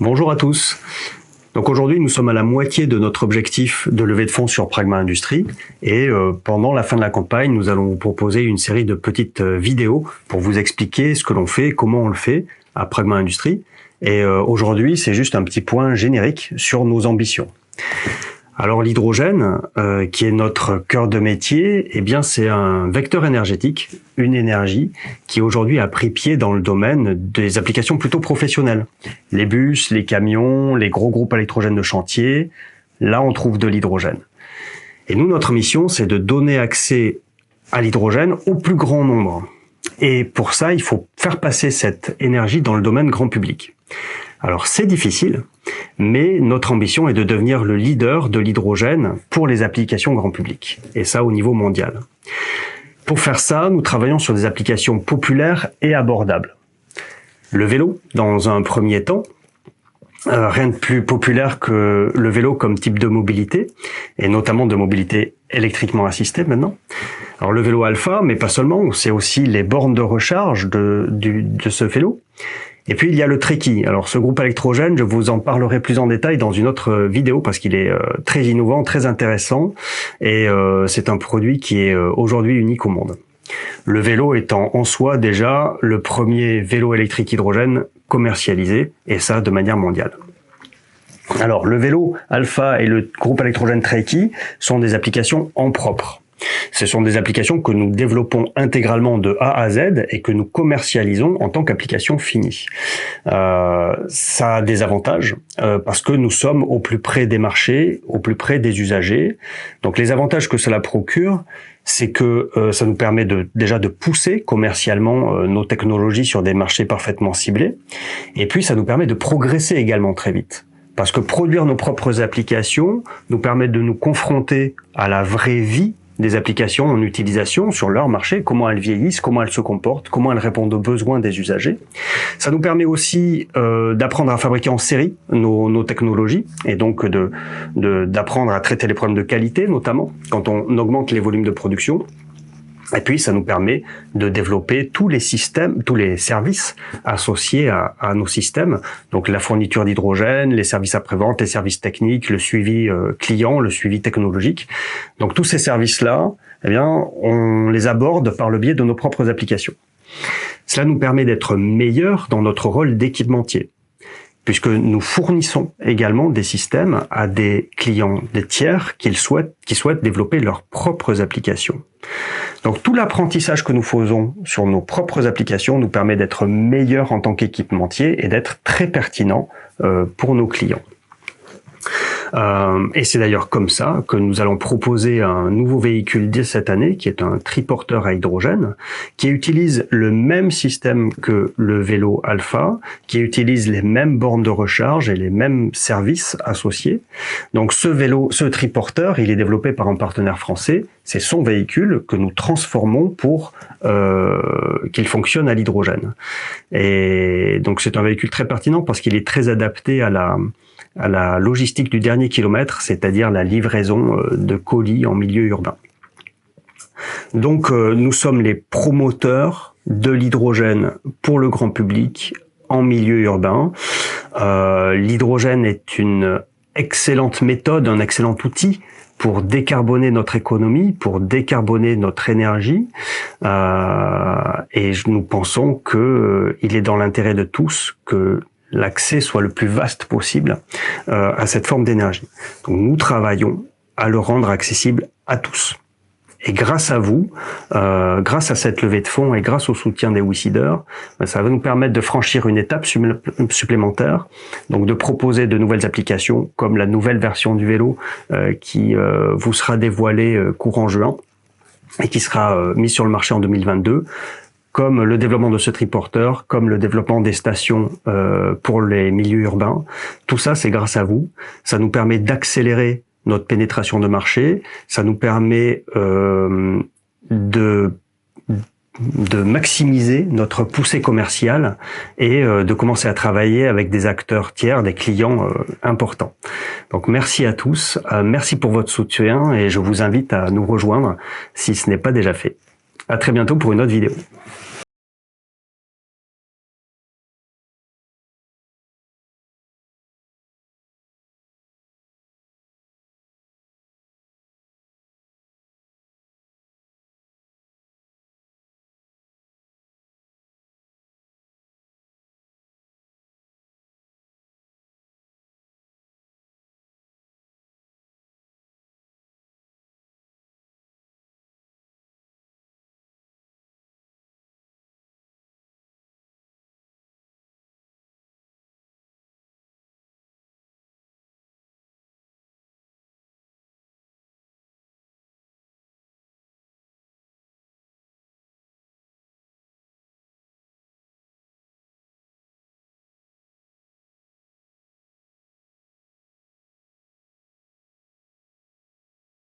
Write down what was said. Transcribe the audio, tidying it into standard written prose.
Bonjour à tous. Donc aujourd'hui, nous sommes à la moitié de notre objectif de levée de fonds sur Pragma Industries et pendant la fin de la campagne, nous allons vous proposer une série de petites vidéos pour vous expliquer ce que l'on fait, comment on le fait à Pragma Industries. Et aujourd'hui, c'est juste un petit point générique sur nos ambitions. Alors l'hydrogène, qui est notre cœur de métier, eh bien c'est un vecteur énergétique, une énergie qui aujourd'hui a pris pied dans le domaine des applications plutôt professionnelles. Les bus, les camions, les gros groupes électrogènes de chantier, là on trouve de l'hydrogène. Et nous, notre mission, c'est de donner accès à l'hydrogène au plus grand nombre. Et pour ça, il faut faire passer cette énergie dans le domaine grand public. Alors c'est difficile, mais notre ambition est de devenir le leader de l'hydrogène pour les applications grand public, et ça au niveau mondial. Pour faire ça, nous travaillons sur des applications populaires et abordables. Le vélo, dans un premier temps, rien de plus populaire que le vélo comme type de mobilité, et notamment de mobilité électriquement assistée maintenant. Alors le vélo alpha, mais pas seulement, c'est aussi les bornes de recharge de ce vélo. Et puis il y a le Trekkie. Alors ce groupe électrogène, je vous en parlerai plus en détail dans une autre vidéo parce qu'il est très innovant, très intéressant et c'est un produit qui est aujourd'hui unique au monde. Le vélo étant en soi déjà le premier vélo électrique hydrogène commercialisé et ça de manière mondiale. Alors le vélo alpha et le groupe électrogène Trekkie sont des applications en propre. Ce sont des applications que nous développons intégralement de A à Z et que nous commercialisons en tant qu'application finie. Ça a des avantages parce que nous sommes au plus près des marchés, au plus près des usagers. Donc les avantages que cela procure, c'est que ça nous permet déjà de pousser commercialement nos technologies sur des marchés parfaitement ciblés. Et puis ça nous permet de progresser également très vite. Parce que produire nos propres applications nous permet de nous confronter à la vraie vie des applications en utilisation sur leur marché, comment elles vieillissent, comment elles se comportent, comment elles répondent aux besoins des usagers. Ça nous permet aussi d'apprendre à fabriquer en série nos technologies et donc d'apprendre à traiter les problèmes de qualité, notamment quand on augmente les volumes de production. Et puis, ça nous permet de développer tous les systèmes, tous les services associés à nos systèmes. Donc, la fourniture d'hydrogène, les services après-vente, les services techniques, le suivi client, le suivi technologique. Donc, tous ces services-là, eh bien, on les aborde par le biais de nos propres applications. Cela nous permet d'être meilleurs dans notre rôle d'équipementier, puisque nous fournissons également des systèmes à des clients, des tiers qui souhaitent développer leurs propres applications. Donc tout l'apprentissage que nous faisons sur nos propres applications nous permet d'être meilleurs en tant qu'équipementier et d'être très pertinents pour nos clients. Et c'est d'ailleurs comme ça que nous allons proposer un nouveau véhicule dès cette année, qui est un triporteur à hydrogène, qui utilise le même système que le vélo alpha, qui utilise les mêmes bornes de recharge et les mêmes services associés. Donc ce triporteur, il est développé par un partenaire français. C'est son véhicule que nous transformons pour qu'il fonctionne à l'hydrogène. Et donc c'est un véhicule très pertinent parce qu'il est très adapté à la logistique du dernier kilomètre, c'est-à-dire la livraison de colis en milieu urbain. Donc nous sommes les promoteurs de l'hydrogène pour le grand public en milieu urbain. L'hydrogène est une excellente méthode, un excellent outil pour décarboner notre économie, pour décarboner notre énergie. Et nous pensons qu'il est dans l'intérêt de tous que l'accès soit le plus vaste possible à cette forme d'énergie. Donc nous travaillons à le rendre accessible à tous. Et grâce à vous, grâce à cette levée de fonds et grâce au soutien des WeSeeders, ça va nous permettre de franchir une étape supplémentaire, donc de proposer de nouvelles applications comme la nouvelle version du vélo qui vous sera dévoilée courant juin et qui sera mise sur le marché en 2022. Comme le développement de ce triporteur, comme le développement des stations pour les milieux urbains. Tout ça, c'est grâce à vous. Ça nous permet d'accélérer notre pénétration de marché. Ça nous permet de maximiser notre poussée commerciale et de commencer à travailler avec des acteurs tiers, des clients importants. Donc merci à tous, merci pour votre soutien et je vous invite à nous rejoindre si ce n'est pas déjà fait. À très bientôt pour une autre vidéo.